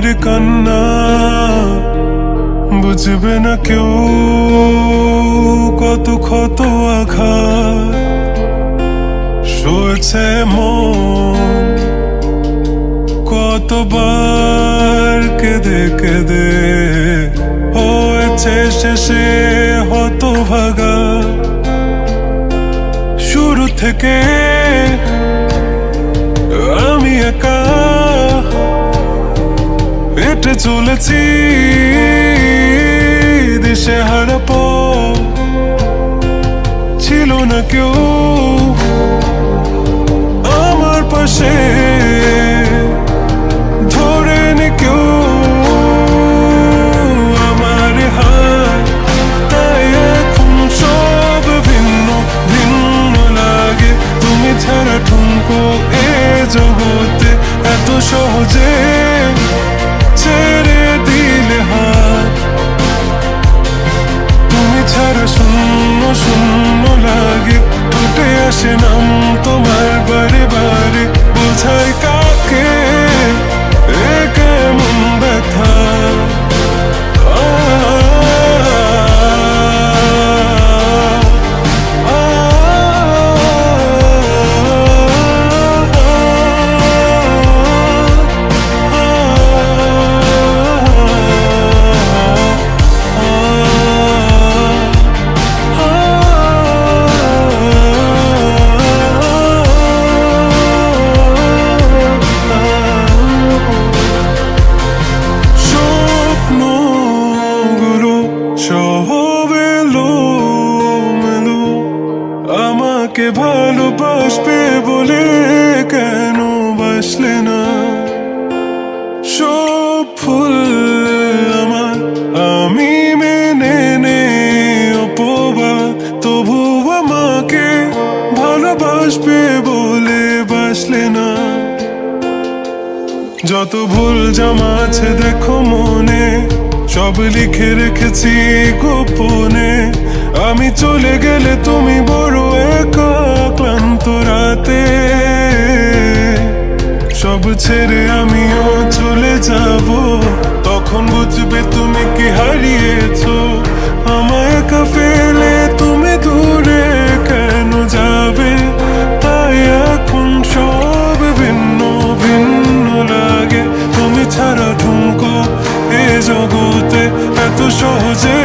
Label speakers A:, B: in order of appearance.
A: মনের কান্না বুঝবে না কেউ, কত ক্ষত আঘাত সয়েছে মন, কতবার কেঁদে কেঁদে হয়েছে শেষে হতভাগা। শুরু থেকে আমি একা হেঁটে চলেছি দিশেহারা পথ, ছিল না কেউ আমার পাশে, ধরে নি কেউ আমার হাত। তাই এখন সব ভিন্ন ভিন্ন লাগে, তুমি ছাড়া ঠুনকো এ জগতে এত সহজে ছেড়ে দিলে হাত। তুমি ছাড়া শূন্য শূন্য লাগে, উঠে আসে নাম তোমার বারে বারে, বোঝাই কাকে এ কেমন ব্যথা। আমাকে ভালোবাসবে বলে কেন বাসলে না? সব ফুল আমার আমি মেনে নে অপবাদ, তবু আমাকে ভালোবাসবে বলে বাসলে না। যত ভুল জমা আছে দেখো মনে, সব লিখে রেখেছি গোপনে। আমি চলে গেলে তুমি বড় একা ক্লান্ত রাতে, সব ছেড়ে আমিও চলে যাব, তখন বুঝবে তুমি কি হারিয়েছো। আমায় একা ফেলে তুমি দূরে কেন যাবে? তাই এখন সব ভিন্ন ভিন্ন লাগে, তুমি ছাড়া ঠুনকো এ জগতে এত সহজে